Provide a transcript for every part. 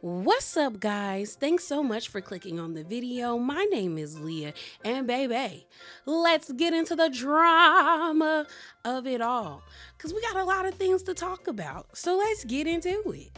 What's up, guys? Thanks so much for clicking on the video. My name is Leah, and baby, let's get into the drama of it all because we got a lot of things to talk about. So let's get into it.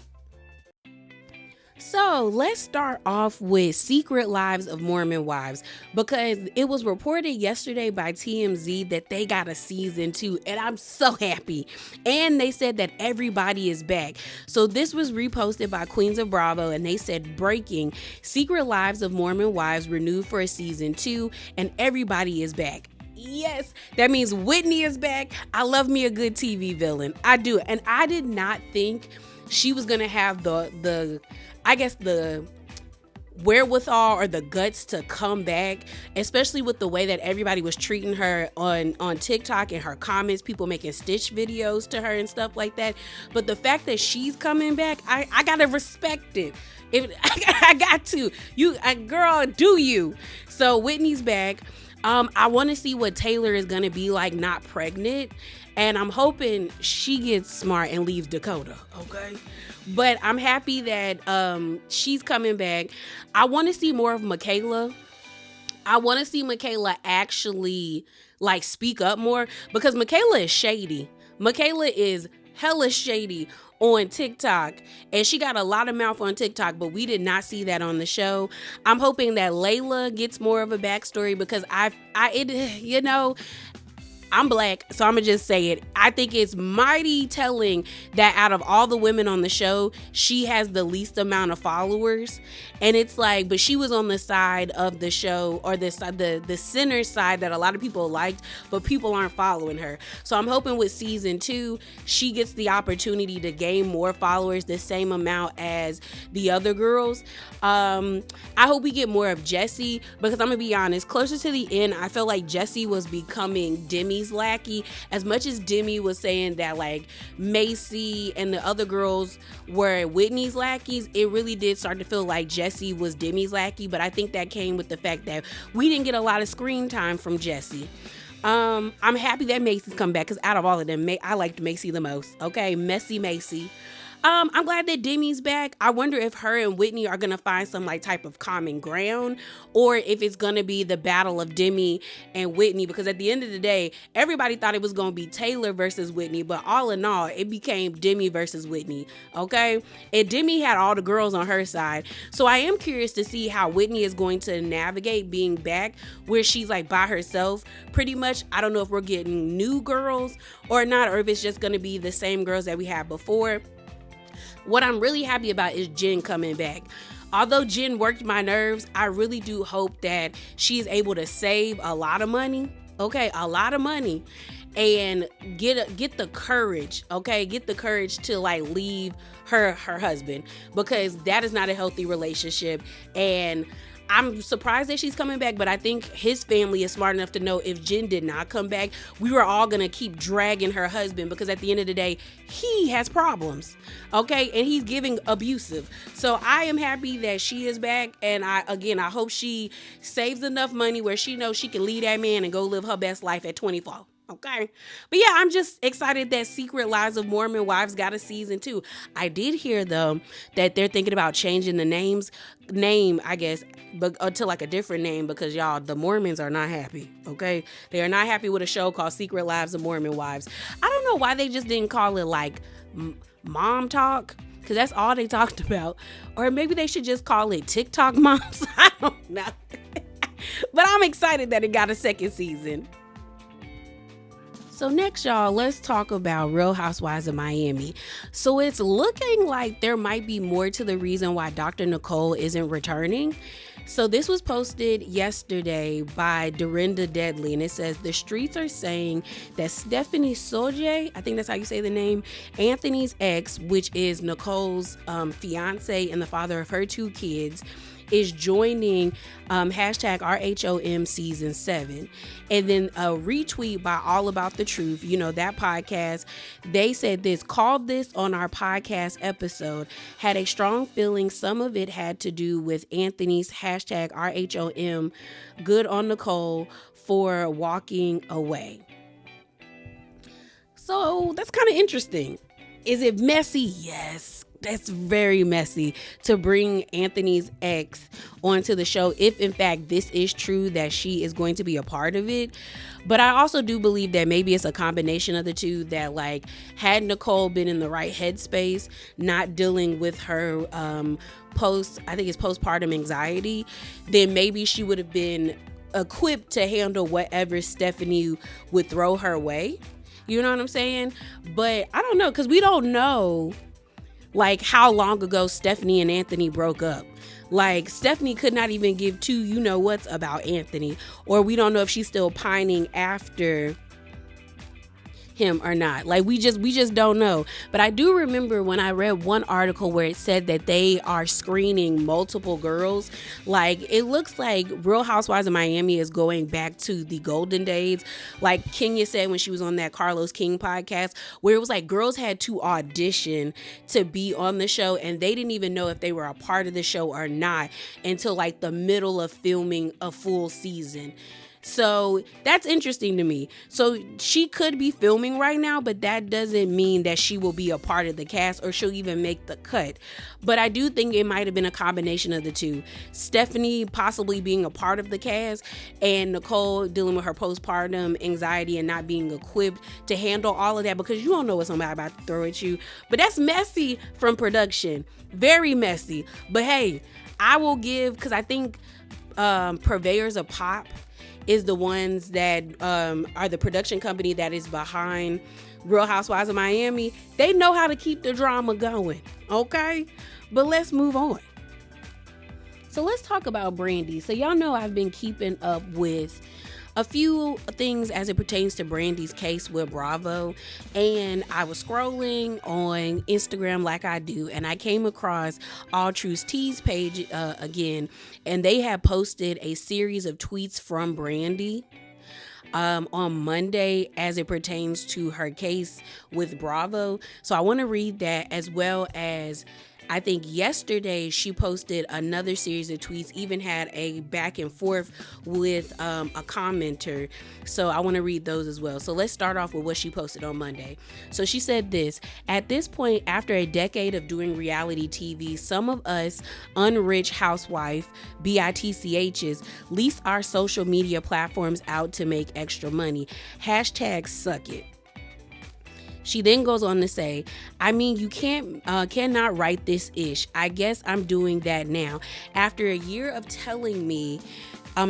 So let's start off with Secret Lives of Mormon Wives because it was reported yesterday by TMZ that they got a season 2, and I'm so happy. And they said that everybody is back. So this was reposted by Queens of Bravo, and they said breaking: Secret Lives of Mormon Wives renewed for a season 2, and everybody is back. Yes, that means Whitney is back. I love me a good TV villain. I do. And I did not think she was gonna have the wherewithal or the guts to come back, especially with the way that everybody was treating her on TikTok and her comments, people making stitch videos to her and stuff like that. But the fact that she's coming back, I gotta respect it. I got to. Girl, do you? So Whitney's back. I want to see what Taylor is gonna be like not pregnant, and I'm hoping she gets smart and leaves Dakota. Okay. But I'm happy that she's coming back. I want to see more of Michaela. I want to see Michaela actually like speak up more because Michaela is shady. Michaela is hella shady on TikTok, and she got a lot of mouth on TikTok, but we did not see that on the show. I'm hoping that Layla gets more of a backstory because I'm black, so I'm gonna just say it. I think it's mighty telling that out of all the women on the show, she has the least amount of followers. And it's like, but she was on the side of the show, or the center side that a lot of people liked, but people aren't following her. So I'm hoping with season 2, she gets the opportunity to gain more followers, the same amount as the other girls. I hope we get more of Jessie, because I'm gonna be honest, closer to the end, I felt like Jessie was becoming Demi's lackey. As much as Demi was saying that like Macy and the other girls were Whitney's lackeys, it really did start to feel like Jessie was Demi's lackey. But I think that came with the fact that we didn't get a lot of screen time from Jessie. I'm happy that Macy's come back because out of all of them, I liked Macy the most. Okay, messy Macy. I'm glad that Demi's back. I wonder if her and Whitney are gonna find some like type of common ground, or if it's gonna be the battle of Demi and Whitney, because at the end of the day, everybody thought it was gonna be Taylor versus Whitney, but all in all, it became Demi versus Whitney. Okay, and Demi had all the girls on her side, so I am curious to see how Whitney is going to navigate being back where she's like by herself pretty much. I don't know if we're getting new girls or not, or if it's just gonna be the same girls that we had before. What I'm really happy about is Jen coming back. Although Jen worked my nerves, I really do hope that she's able to save a lot of money. Okay, a lot of money, and get the courage. Okay, get the courage to like leave her husband, because that is not a healthy relationship. And I'm surprised that she's coming back, but I think his family is smart enough to know if Jen did not come back, we were all gonna keep dragging her husband, because at the end of the day, he has problems, okay? And he's giving abusive. So I am happy that she is back, and I hope she saves enough money where she knows she can leave that man and go live her best life at 24. Okay. But yeah, I'm just excited that Secret Lives of Mormon Wives got a season 2. I did hear though that they're thinking about changing the name, I guess, but to like a different name, because y'all, the Mormons are not happy. Okay. They are not happy with a show called Secret Lives of Mormon Wives. I don't know why they just didn't call it like Mom Talk, because that's all they talked about. Or maybe they should just call it TikTok Moms. I don't know. But I'm excited that it got a second season. So next, y'all, let's talk about Real Housewives of Miami. So it's looking like there might be more to the reason why Dr. Nicole isn't returning. So this was posted yesterday by Dorinda Deadly, and it says the streets are saying that Stephanie Soje, I think that's how you say the name, Anthony's ex, which is Nicole's fiance and the father of her 2 kids, is joining hashtag RHOM season 7. And then a retweet by All About the Truth, you know, that podcast, they said this: called this on our podcast episode, had a strong feeling some of it had to do with Anthony's hashtag RHOM, good on Nicole for walking away. So that's kind of interesting. Is it messy? Yes. that's very messy to bring Anthony's ex onto the show, if in fact this is true that she is going to be a part of it. But I also do believe that maybe it's a combination of the two, that like had Nicole been in the right headspace, not dealing with her postpartum anxiety, then maybe she would have been equipped to handle whatever Stephanie would throw her way. You know what I'm saying? But I don't know, because we don't know like how long ago Stephanie and Anthony broke up. Like Stephanie could not even give two you-know-whats about Anthony, or we don't know if she's still pining after him or not. Like we just don't know. But I do remember when I read one article where it said that they are screening multiple girls. Like it looks like Real Housewives of Miami is going back to the golden days, like Kenya said when she was on that Carlos King podcast, where it was like girls had to audition to be on the show, and they didn't even know if they were a part of the show or not until like the middle of filming a full season. So that's interesting to me. So she could be filming right now, but that doesn't mean that she will be a part of the cast or she'll even make the cut. But I do think it might have been a combination of the two. Stephanie possibly being a part of the cast, and Nicole dealing with her postpartum anxiety and not being equipped to handle all of that, because you don't know what somebody about to throw at you. But that's messy from production. Very messy. But hey, I will give, because I think Purveyors of Pop is the ones that are the production company that is behind Real Housewives of Miami. They know how to keep the drama going, okay? But let's move on. So let's talk about Brandi. So y'all know I've been keeping up with a few things as it pertains to Brandi's case with Bravo, and I was scrolling on Instagram like I do, and I came across All Truth's Tea's page again, and they have posted a series of tweets from Brandi on Monday as it pertains to her case with Bravo. So I want to read that, as well as I think yesterday she posted another series of tweets, even had a back and forth with a commenter. So I want to read those as well. So let's start off with what she posted on Monday. So she said this: "At this point, after a decade of doing reality TV, some of us unrich housewife BITCHs lease our social media platforms out to make extra money. Hashtag suck it." She then goes on to say, "I mean, you cannot write this ish. I guess I'm doing that now. After a year of telling me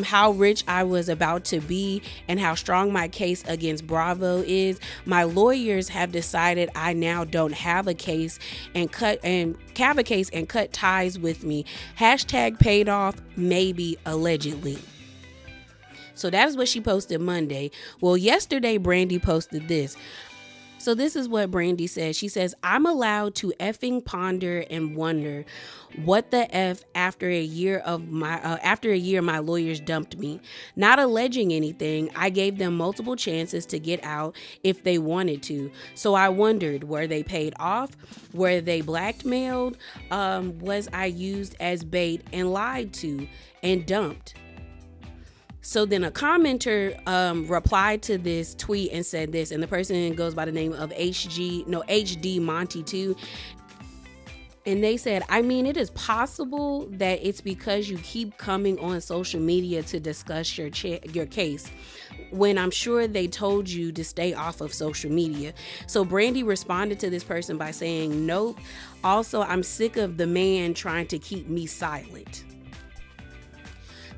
how rich I was about to be and how strong my case against Bravo is, my lawyers have decided I now don't have a case and cut ties with me. Hashtag paid off, maybe, allegedly." So that is what she posted Monday. Well, yesterday Brandi posted this. So this is what Brandi says. She says, "I'm allowed to effing ponder and wonder what the F after a year my lawyers dumped me. Not alleging anything. I gave them multiple chances to get out if they wanted to. So I wondered, were they paid off? Were they blackmailed? Was I used as bait and lied to and dumped?" So then a commenter replied to this tweet and said this, and the person goes by the name of HD Monty 2. And they said, "I mean, it is possible that it's because you keep coming on social media to discuss your case, when I'm sure they told you to stay off of social media." So Brandi responded to this person by saying, "Nope. Also, I'm sick of the man trying to keep me silent."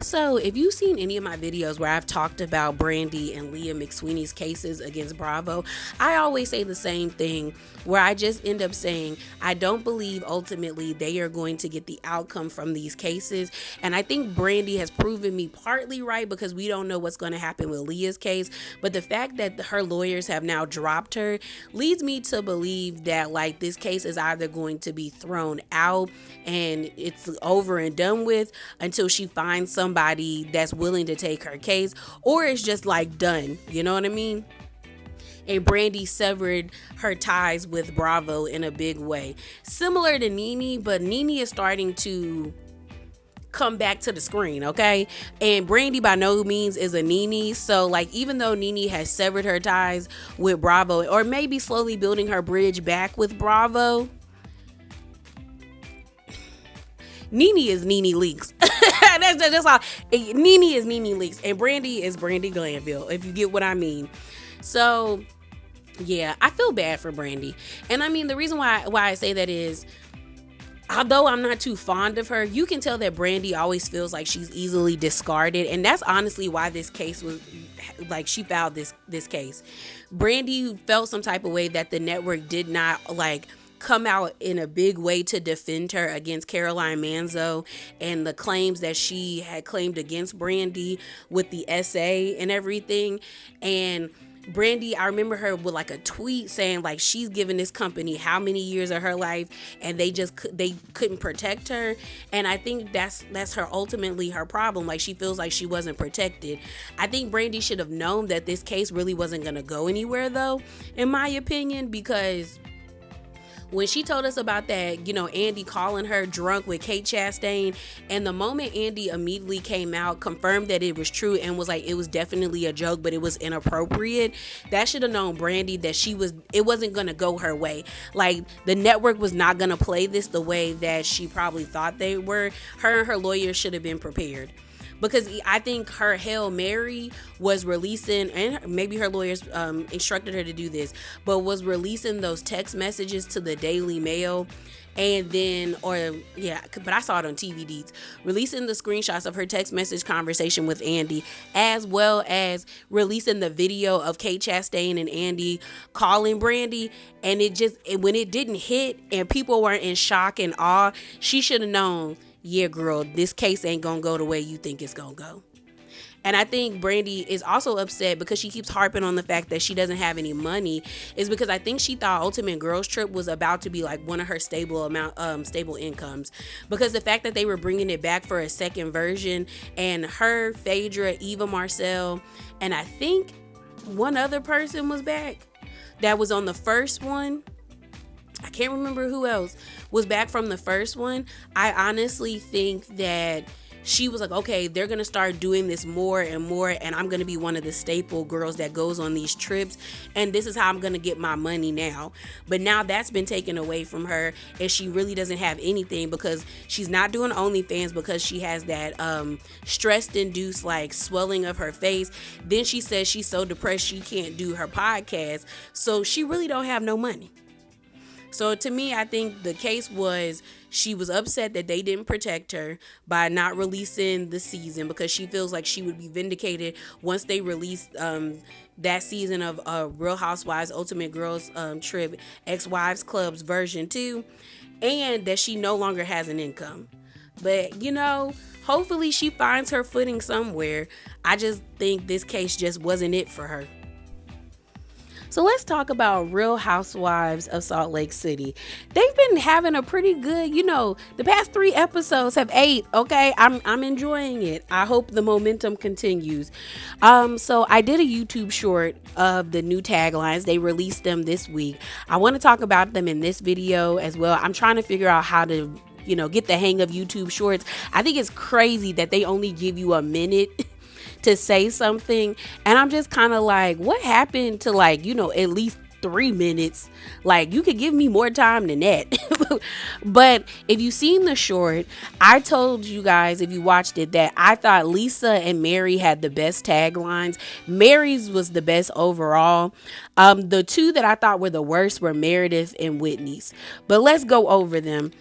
So if you've seen any of my videos where I've talked about Brandi and Leah McSweeney's cases against Bravo, I always say the same thing, where I just end up saying I don't believe ultimately they are going to get the outcome from these cases. And I think Brandi has proven me partly right, because we don't know what's going to happen with Leah's case. But the fact that her lawyers have now dropped her leads me to believe that like this case is either going to be thrown out and it's over and done with until she finds somebody that's willing to take her case, or it's just like done. You know what I mean? And Brandi severed her ties with Bravo in a big way. Similar to Nene, but Nene is starting to come back to the screen, okay? And Brandi by no means is a Nene. So like, even though Nene has severed her ties with Bravo, or maybe slowly building her bridge back with Bravo, Nene is Nene Leakes. that's all. Nene is Nene Leakes, and Brandi is Brandi Granville, if you get what I mean. So yeah, I feel bad for Brandi. And I mean, the reason why I say that is, although I'm not too fond of her, you can tell that Brandi always feels like she's easily discarded. And that's honestly why this case was, like, she filed this case. Brandi felt some type of way that the network did not, like, come out in a big way to defend her against Caroline Manzo and the claims that she had claimed against Brandi with the essay and everything. And Brandi, I remember her with like a tweet saying like she's given this company how many years of her life and they couldn't protect her. And I think that's her, ultimately her problem. Like, she feels like she wasn't protected. I think Brandi should have known that this case really wasn't going to go anywhere, though, in my opinion, because when she told us about that, you know, Andy calling her drunk with Kate Chastain, and the moment Andy immediately came out, confirmed that it was true and was like, it was definitely a joke, but it was inappropriate, that should have known Brandi that it wasn't going to go her way. Like, the network was not going to play this the way that she probably thought they were. Her and her lawyer should have been prepared. Because I think her Hail Mary was releasing, and maybe her lawyers instructed her to do this, but was releasing those text messages to the Daily Mail. And then, but I saw it on TV Deets, releasing the screenshots of her text message conversation with Andy, as well as releasing the video of Kate Chastain and Andy calling Brandi. And when it didn't hit and people were in shock and awe, she should have known, yeah, girl, this case ain't gonna go the way you think it's gonna go. And I think Brandi is also upset because she keeps harping on the fact that she doesn't have any money, is because I think she thought Ultimate Girls Trip was about to be like one of her stable incomes, because the fact that they were bringing it back for a second version, and her, Phaedra, Eva Marcel, and I think one other person was back that was on the first one. I can't remember who else was back from the first one. I honestly think that she was like, okay, they're going to start doing this more and more, and I'm going to be one of the staple girls that goes on these trips, and this is how I'm going to get my money now. But now that's been taken away from her, and she really doesn't have anything, because she's not doing OnlyFans because she has that stress-induced like swelling of her face. Then she says she's so depressed she can't do her podcast, so she really don't have no money. So to me, I think the case was, she was upset that they didn't protect her by not releasing the season, because she feels like she would be vindicated once they released that season of Real Housewives Ultimate Girls Trip Ex-Wives Club's version 2, and that she no longer has an income. But, you know, hopefully she finds her footing somewhere. I just think this case just wasn't it for her. So let's talk about Real Housewives of Salt Lake City. They've been having a pretty good, the past 3 episodes have 8. Okay, I'm enjoying it. I hope the momentum continues. So I did a YouTube short of the new taglines. They released them this week. I want to talk about them in this video as well. I'm trying to figure out how to, get the hang of YouTube shorts. I think it's crazy that they only give you a minute to say something, and I'm just kind of like, what happened to at least 3 minutes? Like, you could give me more time than that. But if you've seen the short, I told you guys, if you watched it, that I thought Lisa and Mary had the best taglines. Mary's was the best overall. The 2 that I thought were the worst were Meredith and Whitney's, but let's go over them.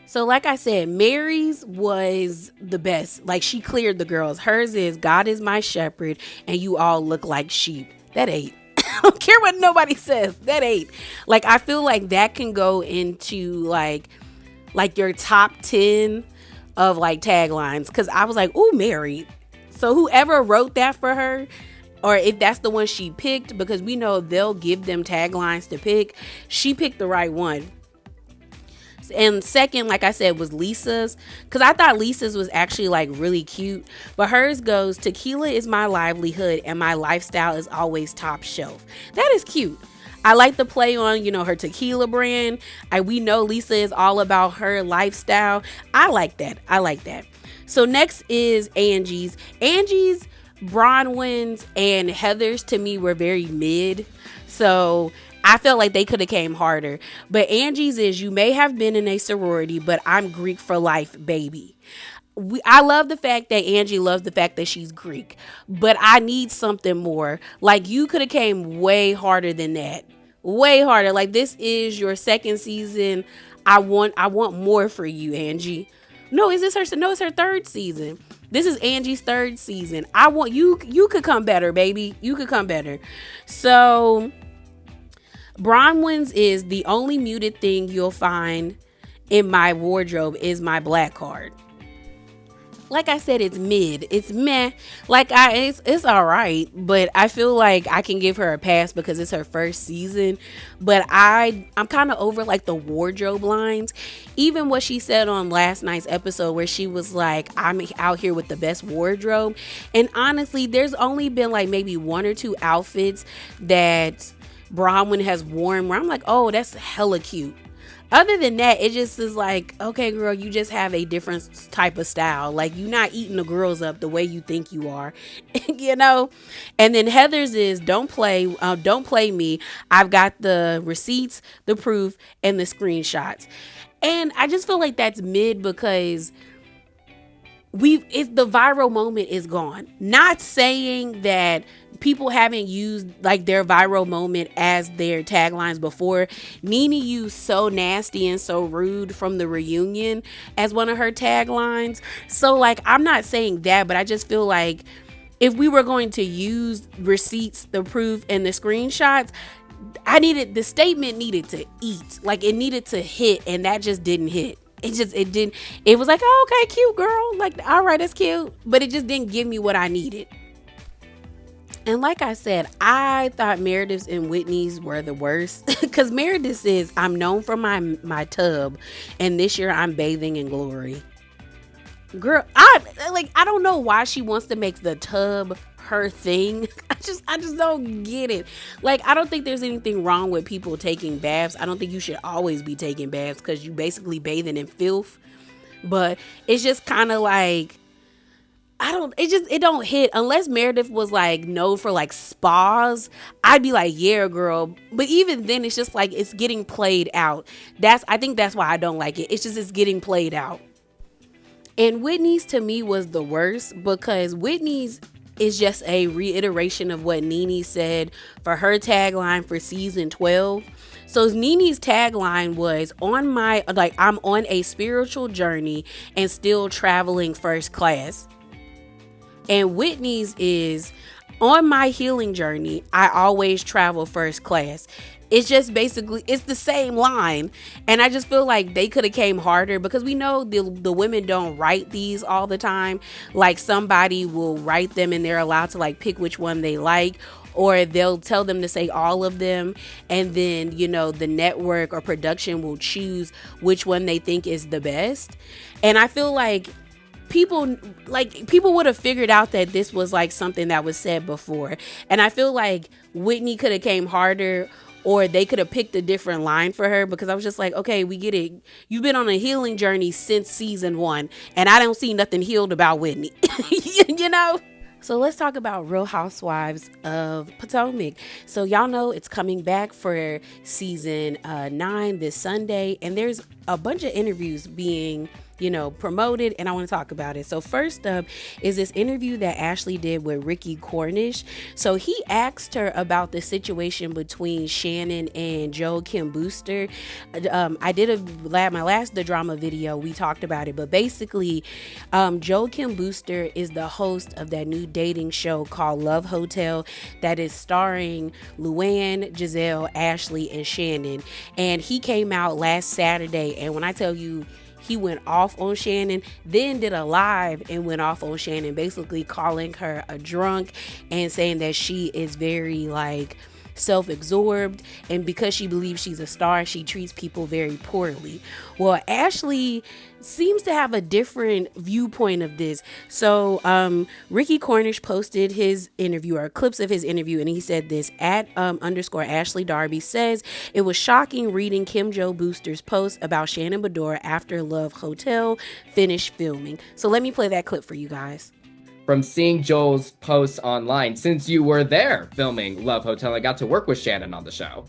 So like I said, Mary's was the best. Like, she cleared the girls. Hers is, God is my shepherd and you all look like sheep. That ain't. I don't care what nobody says. That ain't. Like, I feel like that can go into like your top 10 of like taglines. Because I was like, ooh, Mary. So whoever wrote that for her, or if that's the one she picked, because we know they'll give them taglines to pick, she picked the right one. And second, like I said, was Lisa's, because I thought Lisa's was actually like really cute. But hers goes, tequila is my livelihood and my lifestyle is always top shelf. That is cute. I like the play on, her tequila brand. We know Lisa is all about her lifestyle. I like that. So next is Angie's. Bronwyn's and Heather's to me were very mid. So I felt like they could have came harder. But Angie's is, you may have been in a sorority, but I'm Greek for life, baby. I love the fact that Angie loves the fact that she's Greek, but I need something more. Like, you could have came way harder than that. Way harder. Like, this is your second season. I want more for you, Angie. No, is this her? No, it's her third season. This is Angie's third season. I want you. You could come better, baby. You could come better. So, Bronwyn's is, the only muted thing you'll find in my wardrobe is my black card. Like I said, it's mid. It's meh. Like, it's all right, but I feel like I can give her a pass because it's her first season. But I'm kind of over like the wardrobe lines. Even what she said on last night's episode, where she was like, I'm out here with the best wardrobe. And honestly, there's only been like maybe one or two outfits that Bronwyn has worn where I'm like, oh, that's hella cute. Other than that, it just is like, okay, girl, you just have a different type of style. Like, you're not eating the girls up the way you think you are, you know? And then Heather's is, don't play me. I've got the receipts, the proof, and the screenshots. And I just feel like that's mid because the viral moment is gone. Not saying that people haven't used like their viral moment as their taglines before. Nene used so nasty and so rude from the reunion as one of her taglines. So like, I'm not saying that, but I just feel like if we were going to use receipts, the proof, and the screenshots, the statement needed to eat. Like, it needed to hit, and that just didn't hit. It didn't. It was like, oh, okay, cute girl. Like, all right, that's cute. But it just didn't give me what I needed. And like I said, I thought Meredith's and Whitney's were the worst. Because Meredith says, I'm known for my tub. And this year I'm bathing in glory. Girl, I don't know why she wants to make the tub her thing. I just don't get it. Like, I don't think there's anything wrong with people taking baths. I don't think you should always be taking baths because you basically bathing in filth. But it's just kind of like, it don't hit unless Meredith was like known for like spas. I'd be like, yeah, girl. But even then, it's just like, it's getting played out. I think that's why I don't like it. It's getting played out. And Whitney's to me was the worst because Whitney's is just a reiteration of what Nene said for her tagline for season 12. So Nene's tagline was, I'm on a spiritual journey and still traveling first class. And Whitney's is, on my healing journey, I always travel first class. It's just basically, it's the same line. And I just feel like they could have came harder because we know the women don't write these all the time. Like, somebody will write them and they're allowed to like pick which one they like, or they'll tell them to say all of them. And then, you know, the network or production will choose which one they think is the best. And I feel like people would have figured out that this was like something that was said before. And I feel like Whitney could have came harder, or they could have picked a different line for her, because I was just like, okay, we get it. You've been on a healing journey since season 1, and I don't see nothing healed about Whitney, you know? So let's talk about Real Housewives of Potomac. So y'all know it's coming back for season 9 this Sunday, and there's a bunch of interviews being promoted, and I want to talk about it. So first up is this interview that Ashley did with Ricky Cornish. So he asked her about the situation between Shannon and Joe Kim Booster. I did my last The Drama video, we talked about it, but basically Joe Kim Booster is the host of that new dating show called Love Hotel that is starring Luann, Giselle, Ashley, and Shannon. And he came out last Saturday, and when I tell you, he went off on Shannon, then did a live and went off on Shannon, basically calling her a drunk and saying that she is very self-absorbed, and because she believes she's a star, she treats people very poorly. Well, Ashley seems to have a different viewpoint of this. So Ricky Cornish posted his interview, or clips of his interview, and he said this at _ Ashley Darby says, it was shocking reading Kim Joe Booster's post about Shannon Bedore after Love Hotel finished filming. So let me play that clip for you guys. From seeing Joel's posts online, since you were there filming Love Hotel, I got to work with Shannon on the show.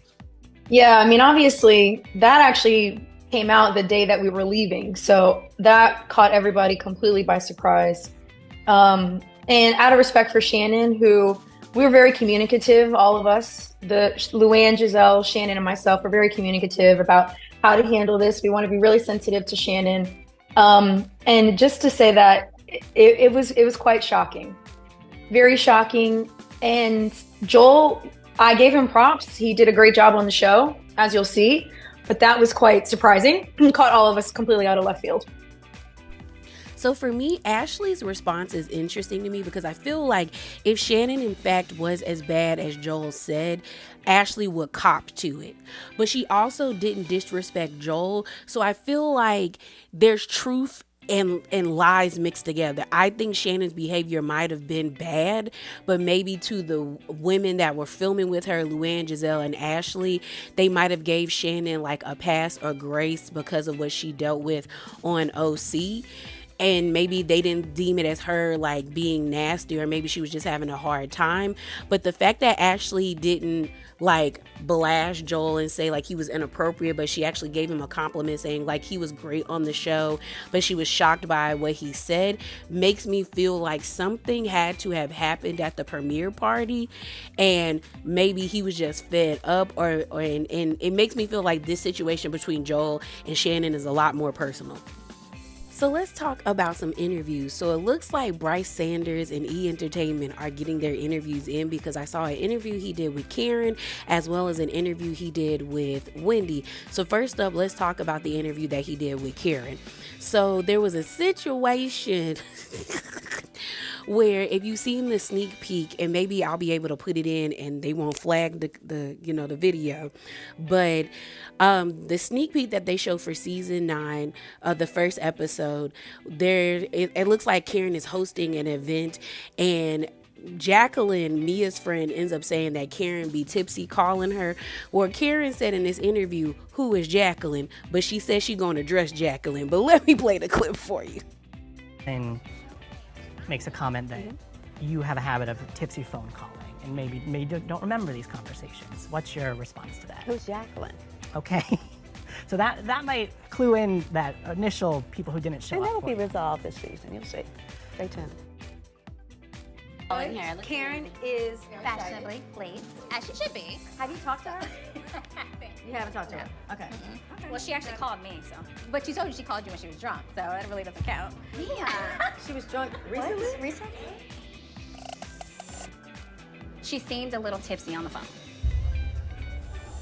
Yeah, I mean, obviously, that actually came out the day that we were leaving. So that caught everybody completely by surprise. And out of respect for Shannon, who we were very communicative, all of us, the Luann, Giselle, Shannon, and myself were very communicative about how to handle this. We want to be really sensitive to Shannon. And just to say that it was quite shocking, very shocking. And Joel, I gave him props. He did a great job on the show, as you'll see. But that was quite surprising. Caught all of us completely out of left field. So for me, Ashley's response is interesting to me because I feel like if Shannon in fact was as bad as Joel said, Ashley would cop to it. But she also didn't disrespect Joel. So I feel like there's truth and lies mixed together. I think Shannon's behavior might have been bad, but maybe to the women that were filming with her, Luann, Giselle, and Ashley, they might have gave Shannon like a pass or grace because of what she dealt with on OC. And maybe they didn't deem it as her like being nasty, or maybe she was just having a hard time. But the fact that Ashley didn't like blast Joel and say like he was inappropriate, but she actually gave him a compliment saying like he was great on the show, but she was shocked by what he said, makes me feel like something had to have happened at the premiere party, and maybe he was just fed up, and it makes me feel like this situation between Joel and Shannon is a lot more personal. So let's talk about some interviews. So it looks like Bryce Sanders and E! Entertainment are getting their interviews in, because I saw an interview he did with Karen as well as an interview he did with Wendy. So first up, let's talk about the interview that he did with Karen. So there was a situation where, if you've seen the sneak peek, and maybe I'll be able to put it in and they won't flag the video, but the sneak peek that they show for season 9 of the first episode, it looks like Karen is hosting an event, and Jacqueline, Mia's friend, ends up saying that Karen be tipsy calling her. Well, Karen said in this interview, who is Jacqueline? But she said she's going to dress Jacqueline. But let me play the clip for you. And makes a comment that you have a habit of tipsy phone calling and maybe don't remember these conversations. What's your response to that? Who's Jacqueline? Okay. So that might clue in that initial people who didn't show And up. that'll be resolved this season. You'll see. Stay tuned. Here, Karen is fashionably late, as she should be. Have you talked to her? You haven't talked to her? Okay. Well, she actually called me, so. But she told you she called you when she was drunk, so that really doesn't count. Yeah. She was drunk recently? Recently? She seemed a little tipsy on the phone.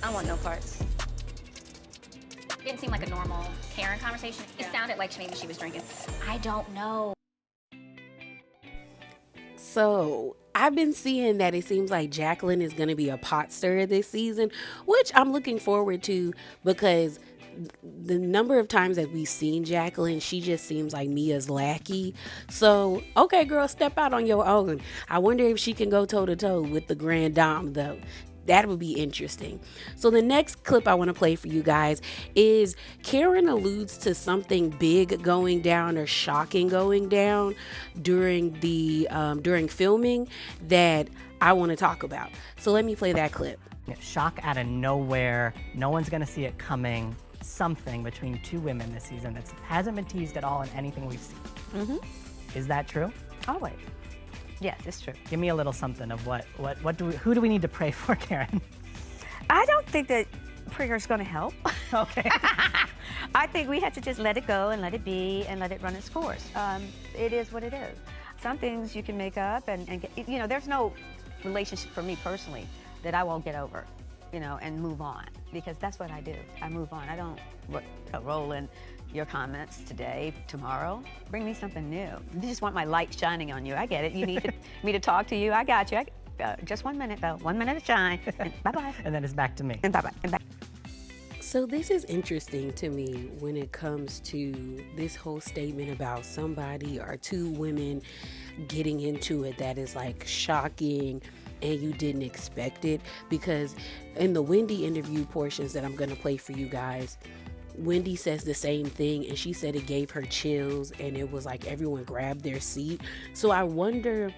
I want no parts. It didn't seem like a normal Karen conversation. It sounded like maybe she was drinking. I don't know. So I've been seeing that it seems like Jacqueline is going to be a pot stirrer this season, which I'm looking forward to, because the number of times that we've seen Jacqueline, she just seems like Mia's lackey. So, okay, girl, step out on your own. I wonder if she can go toe to toe with the Grand Dame, though. That would be interesting. So the next clip I want to play for you guys is Karen alludes to something big going down or shocking going down during filming that I want to talk about. So let me play that clip. Shock out of nowhere. No one's going to see it coming. Something between two women this season that hasn't been teased at all in anything we've seen. Mm-hmm. Is that true? Always. Yes, it's true. Give me a little something of who do we need to pray for, Karen? I don't think that prayer is going to help. Okay. I think we have to just let it go and let it be and let it run its course. It is what it is. Some things you can make up and get, there's no relationship for me personally that I won't get over, and move on, because that's what I do. I move on. I don't roll in your comments today, tomorrow. Bring me something new. You just want my light shining on you. I get it. You need me to talk to you. I got you. Just 1 minute, though. 1 minute to shine. Bye-bye. And then it's back to me. And bye-bye. And bye. So this is interesting to me when it comes to this whole statement about somebody or two women getting into it that is like shocking and you didn't expect it, because in the Wendy interview portions that I'm going to play for you guys, Wendy says the same thing, and she said it gave her chills and it was like everyone grabbed their seat. So I wonder,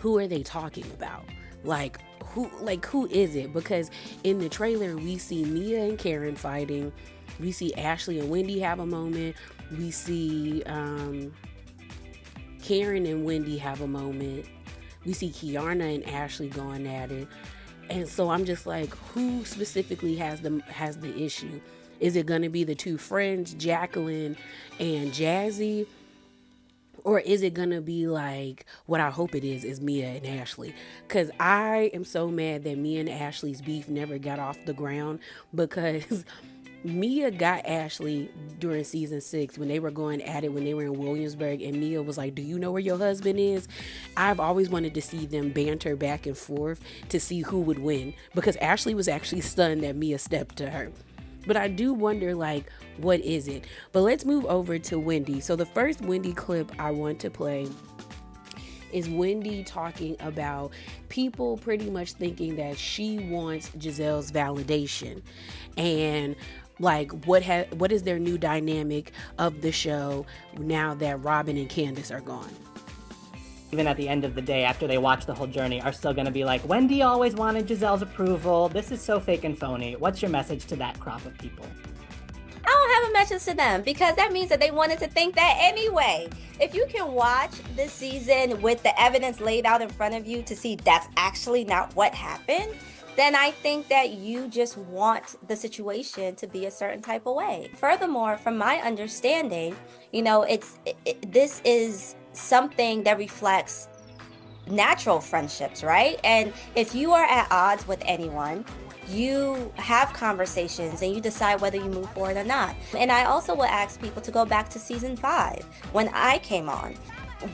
who are they talking about? Like, who is it? Because in the trailer we see Mia and Karen fighting, we see Ashley and Wendy have a moment, we see Karen and Wendy have a moment, we see Kiana and Ashley going at it. And so I'm just like, who specifically has the issue? Is it going to be the two friends, Jacqueline and Jazzy? Or is it going to be like, what I hope it is Mia and Ashley? Because I am so mad that Mia and Ashley's beef never got off the ground, because Mia got Ashley during season 6 when they were going at it when they were in Williamsburg, and Mia was like, do you know where your husband is? I've always wanted to see them banter back and forth to see who would win, because Ashley was actually stunned that Mia stepped to her. But I do wonder, like, what is it? But let's move over to Wendy. So the first Wendy clip I want to play is Wendy talking about people pretty much thinking that she wants Giselle's validation, and like what is their new dynamic of the show now that Robin and Candace are gone. Even at the end of the day, after they watch the whole journey, are still going to be like, Wendy always wanted Giselle's approval. This is so fake and phony. What's your message to that crop of people? I don't have a message to them, because that means that they wanted to think that anyway. If you can watch this season with the evidence laid out in front of you to see that's actually not what happened, then I think that you just want the situation to be a certain type of way. Furthermore, from my understanding, this is something that reflects natural friendships, right? And if you are at odds with anyone, you have conversations and you decide whether you move forward or not. And I also would ask people to go back to season 5 when I came on.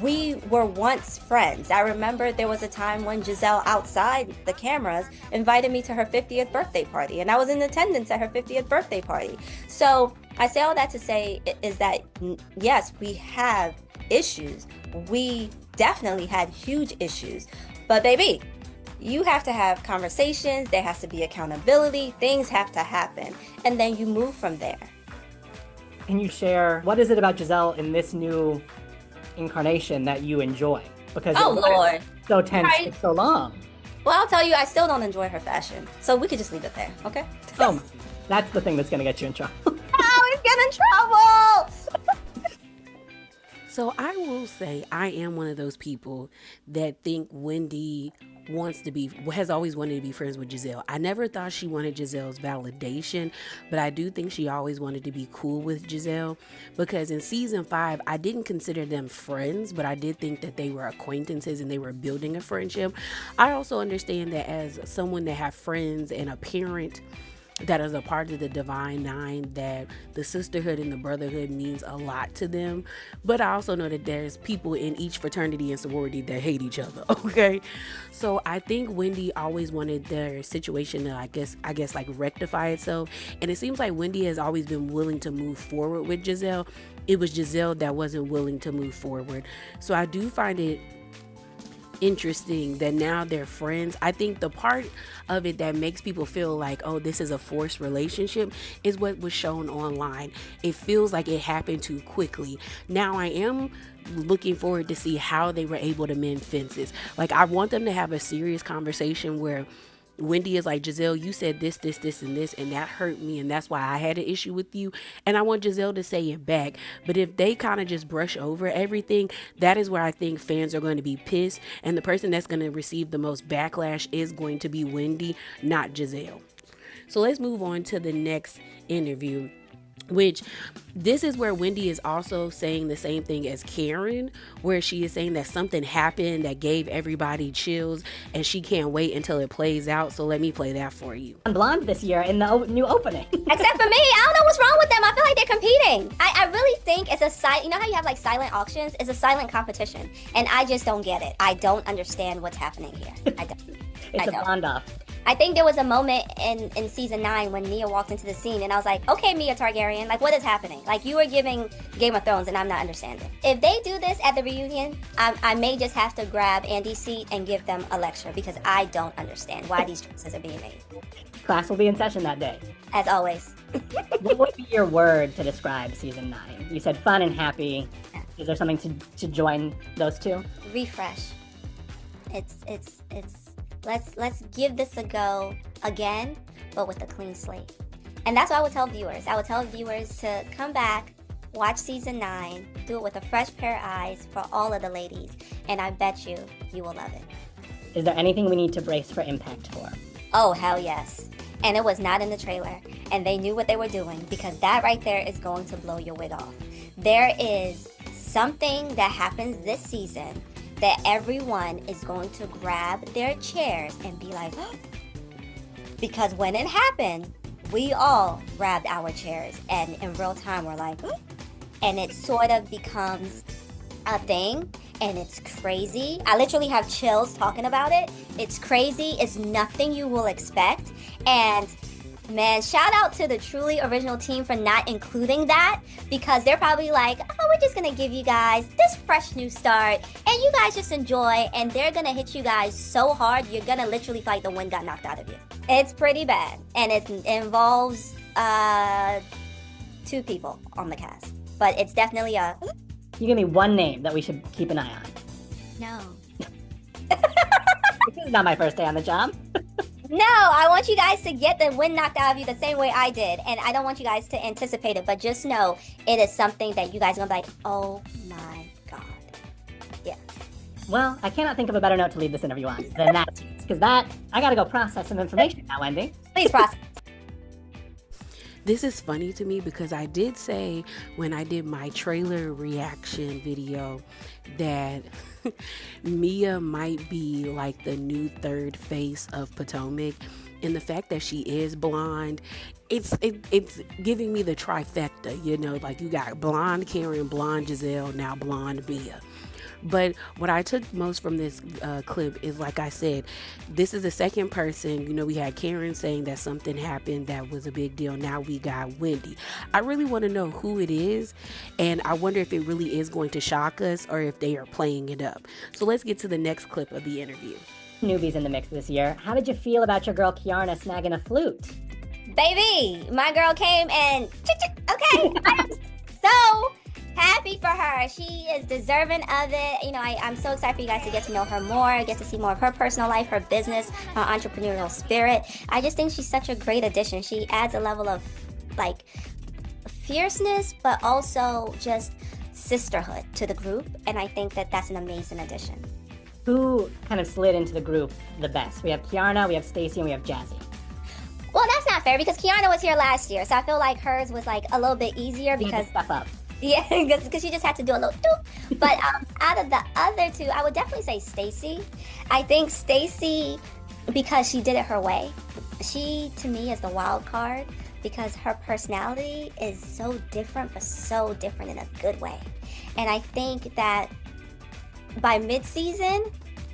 We were once friends. I remember there was a time when Giselle, outside the cameras, invited me to her 50th birthday party, and I was in attendance at her 50th birthday party. So I say all that to say is that, yes, we have issues. We definitely had huge issues. But baby, you have to have conversations. There has to be accountability. Things have to happen. And then you move from there. Can you share, what is it about Giselle in this new incarnation that you enjoy? Because oh Lord, so tense right. for so long. Well, I'll tell you, I still don't enjoy her fashion. So we could just leave it there, okay? Oh, that's the thing that's going to get you in trouble. I always get in trouble. So I will say I am one of those people that think Wendy has always wanted to be friends with Giselle. I never thought she wanted Giselle's validation, but I do think she always wanted to be cool with Giselle, because in season 5, I didn't consider them friends, but I did think that they were acquaintances and they were building a friendship. I also understand that as someone that have friends and a parent that is a part of the Divine Nine, that the sisterhood and the brotherhood means a lot to them. But I also know that there's people in each fraternity and sorority that hate each other, okay? So I think Wendy always wanted their situation to, I guess like rectify itself. And it seems like Wendy has always been willing to move forward with Giselle. It was Giselle that wasn't willing to move forward. So I do find it interesting that now they're friends. I think the part of it that makes people feel like, oh, this is a forced relationship, is what was shown online. It feels like it happened too quickly. Now I am looking forward to see how they were able to mend fences. Like, I want them to have a serious conversation where Wendy is like, Giselle, you said this, and this, and that hurt me, and that's why I had an issue with you. And I want Giselle to say it back. But if they kind of just brush over everything, that is where I think fans are going to be pissed. And the person that's going to receive the most backlash is going to be Wendy, not Giselle. So let's move on to the next interview, which this is where Wendy is also saying the same thing as Karen, where she is saying that something happened that gave everybody chills and she can't wait until it plays out. So let me play that for you. Blonde this year in the new opening. Except for me, I don't know what's wrong with them. I feel like they're competing. I really think it's you know how you have like silent auctions? It's a silent competition. And I just don't get it. I don't understand what's happening here. I don't. It's a blonde off. I think there was a moment in season 9 when Mia walked into the scene and I was like, okay, Mia Targaryen, like, what is happening? Like, you are giving Game of Thrones and I'm not understanding. If they do this at the reunion, I may just have to grab Andy's seat and give them a lecture, because I don't understand why these choices are being made. Class will be in session that day. As always. What would be your word to describe season 9? You said fun and happy. Is there something to join those two? Refresh. Let's give this a go again, but with a clean slate. And that's what I would tell viewers. I would tell viewers to come back, watch season 9, do it with a fresh pair of eyes for all of the ladies, and I bet you will love it. Is there anything we need to brace for impact for? Oh, hell yes. And it was not in the trailer, and they knew what they were doing, because that right there is going to blow your wig off. There is something that happens this season that everyone is going to grab their chairs and be like, oh. Because when it happened, we all grabbed our chairs, and in real time we're like, oh. And it sort of becomes a thing, and it's crazy. I literally have chills talking about it. It's crazy. It's nothing you will expect. And man, shout out to the truly original team for not including that, because they're probably like, oh, we're just gonna give you guys this fresh new start and you guys just enjoy, and they're gonna hit you guys so hard you're gonna literally feel like the wind got knocked out of you. It's pretty bad, and it involves 2 people on the cast, but it's definitely a... You give me one name that we should keep an eye on. No. This is not my first day on the job. No, I want you guys to get the wind knocked out of you the same way I did. And I don't want you guys to anticipate it, but just know it is something that you guys are going to be like, oh my God. Yeah. Well, I cannot think of a better note to leave this interview on than that. Because I got to go process some information now, Wendy. Please process. This is funny to me because I did say when I did my trailer reaction video that Mia might be like the new third face of Potomac, and the fact that she is blonde, it's giving me the trifecta, you know, like you got blonde Karen, blonde Giselle, now blonde Mia. But what I took most from this clip is, like I said, this is the second person. You know, we had Karen saying that something happened that was a big deal. Now we got Wendy. I really want to know who it is, and I wonder if it really is going to shock us or if they are playing it up. So let's get to the next clip of the interview. Newbies in the mix this year. How did you feel about your girl Kiarna snagging a flute? Baby, my girl came and okay. I'm so happy for her. She is deserving of it. You know, I'm so excited for you guys to get to know her more, get to see more of her personal life, her business, her entrepreneurial spirit. I just think she's such a great addition. She adds a level of like fierceness, but also just sisterhood to the group. And I think that that's an amazing addition. Who kind of slid into the group the best? We have Kiarna, we have Stacey, and we have Jazzy. Well, that's not fair because Kiarna was here last year. So I feel like hers was like a little bit easier because... Step up. Yeah, because she just had to do a little doop. But out of the other 2, I would definitely say Stacey. I think Stacey, because she did it her way, she, to me, is the wild card because her personality is so different, but so different in a good way. And I think that by mid-season,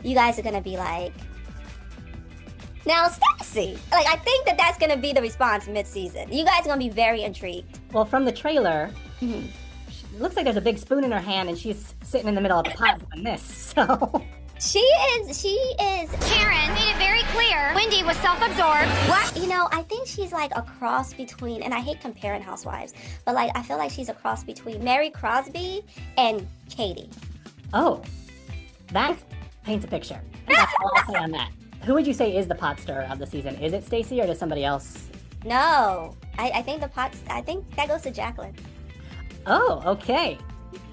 you guys are going to be like, now, Stacey. Like, I think that that's going to be the response mid-season. You guys are going to be very intrigued. Well, from the trailer... It looks like there's a big spoon in her hand and she's sitting in the middle of the pot doing this, so... She is... Karen made it very clear Wendy was self-absorbed. What? You know, I think she's like a cross between, and I hate comparing housewives, but like, I feel like she's a cross between Mary Crosby and Katie. Oh, that paints a picture. That's all I'll say on that. Who would you say is the pot stirrer of the season? Is it Stacey or does somebody else? No, I think I think that goes to Jacqueline. Oh, okay.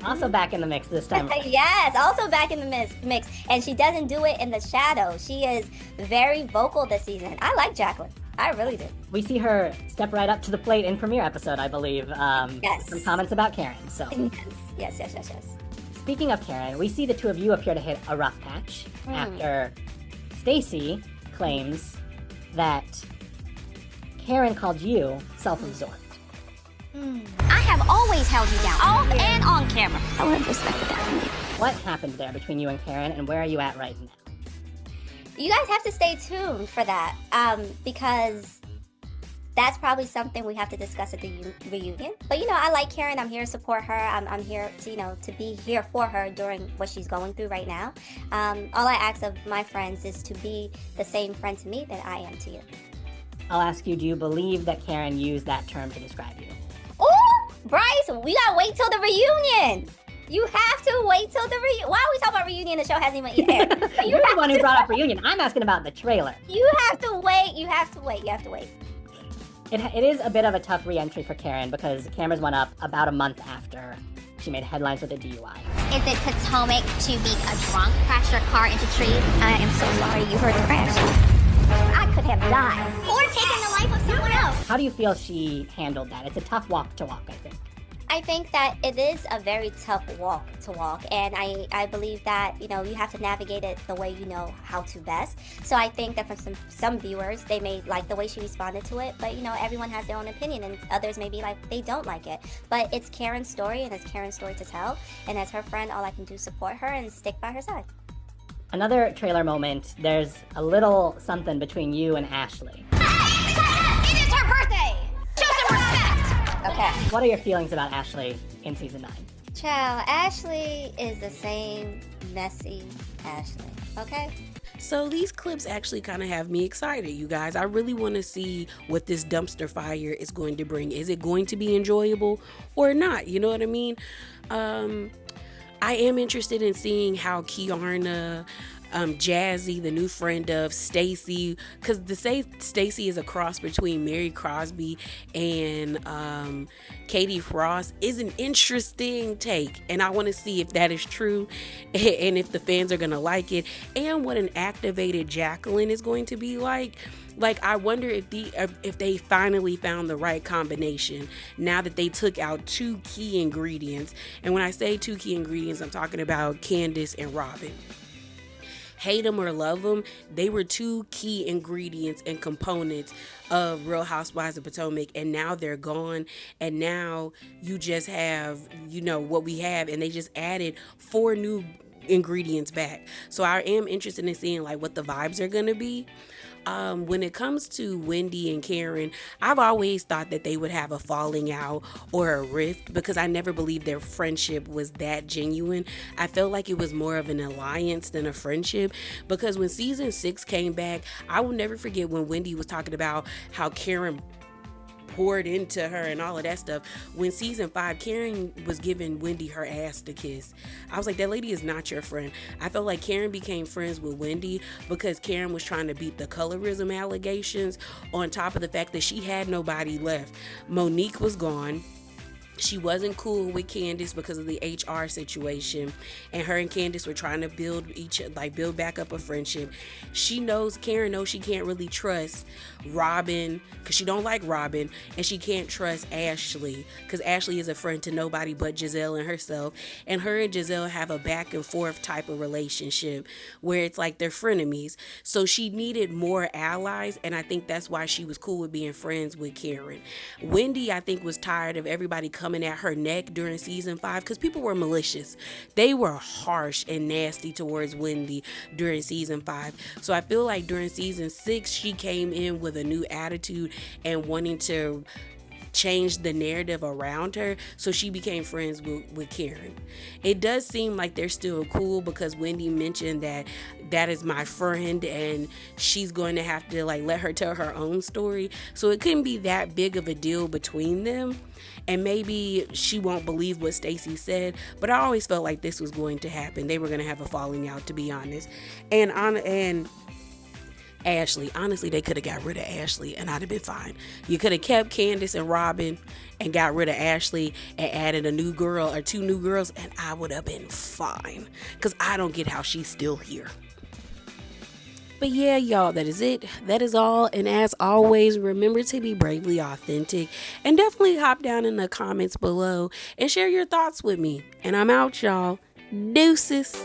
Also back in the mix this time. Yes, also back in the mix. And she doesn't do it in the shadow. She is very vocal this season. I like Jacqueline. I really do. We see her step right up to the plate in premiere episode, I believe. Yes. Some comments about Karen, so. Yes. Speaking of Karen, we see the 2 of you appear to hit a rough patch after Stacey claims that Karen called you self-absorbed. I have always held you down, off and on camera. I would have respected that from you. What happened there between you and Karen, and where are you at right now? You guys have to stay tuned for that, because that's probably something we have to discuss at the reunion. But you know, I like Karen. I'm here to support her. I'm here to, to be here for her during what she's going through right now. All I ask of my friends is to be the same friend to me that I am to you. I'll ask you, do you believe that Karen used that term to describe you? Oh, Bryce, we gotta wait till the reunion. You have to wait till the reunion. Why are we talking about reunion? The show hasn't even aired. You're the one who brought up reunion. I'm asking about the trailer. You have to wait. You have to wait. You have to wait. It is a bit of a tough re-entry for Karen because cameras went up about a month after she made headlines with a DUI. Is it Potomac to be a drunk crashed her car into trees? I am so sorry you heard a crash. I could have died. Or taken the life of someone else. How do you feel she handled that? It's a tough walk to walk, I think. I think that it is a very tough walk to walk, and I believe that, you know, you have to navigate it the way you know how to best. So I think that for some viewers, they may like the way she responded to it, but, you know, everyone has their own opinion, and others may be like, they don't like it. But it's Karen's story, and it's Karen's story to tell, and as her friend, all I can do is support her and stick by her side. Another trailer moment, there's a little something between you and Ashley. It is her birthday! Show some respect! Okay. What are your feelings about Ashley in season 9? Child, Ashley is the same messy Ashley, okay? So these clips actually kind of have me excited, you guys. I really want to see what this dumpster fire is going to bring. Is it going to be enjoyable or not? You know what I mean? I am interested in seeing how Kiarna, Jazzy, the new friend of Stacy, because Stacy is a cross between Mary Crosby and Katie Frost, is an interesting take, and I want to see if that is true and if the fans are gonna like it, and what an activated Jacqueline is going to be like. Like, I wonder if they finally found the right combination now that they took out 2 key ingredients. And when I say 2 key ingredients, I'm talking about Candace and Robin. Hate them or love them, they were 2 key ingredients and components of Real Housewives of Potomac, and now they're gone, and now you just have, you know, what we have, and they just added 4 new ingredients back. So I am interested in seeing like what the vibes are gonna be. When it comes to Wendy and Karen, I've always thought that they would have a falling out or a rift because I never believed their friendship was that genuine. I felt like it was more of an alliance than a friendship, because when season 6 came back, I will never forget when Wendy was talking about how Karen poured into her and all of that stuff. When season 5, Karen was giving Wendy her ass to kiss. I was like, that lady is not your friend. I felt like Karen became friends with Wendy because Karen was trying to beat the colorism allegations, on top of the fact that she had nobody left. Monique was gone. She wasn't cool with Candace because of the HR situation, and her and Candace were trying to build back up a friendship. Karen knows she can't really trust Robin because she don't like Robin, and she can't trust Ashley because Ashley is a friend to nobody but Giselle and herself, and her and Giselle have a back and forth type of relationship where it's like they're frenemies. So she needed more allies, and I think that's why she was cool with being friends with Karen. Wendy, I think, was tired of everybody coming at her neck during season 5 because people were malicious. They were harsh and nasty towards Wendy during season 5. So I feel like during season 6, she came in with a new attitude and wanting to change the narrative around her, so she became friends with Karen. It does seem like they're still cool because Wendy mentioned that is my friend and she's going to have to like let her tell her own story, so it couldn't be that big of a deal between them, and maybe she won't believe what Stacey said, but I always felt like this was going to happen. They were going to have a falling out, to be honest. And Ashley, honestly, they could have got rid of Ashley and I'd have been fine. You could have kept Candace and Robin and got rid of Ashley and added a new girl or 2 new girls, and I would have been fine because I don't get how she's still here. But yeah, y'all, that is it. That is all. And as always, remember to be bravely authentic, and definitely hop down in the comments below and share your thoughts with me. And I'm out, y'all. Deuces.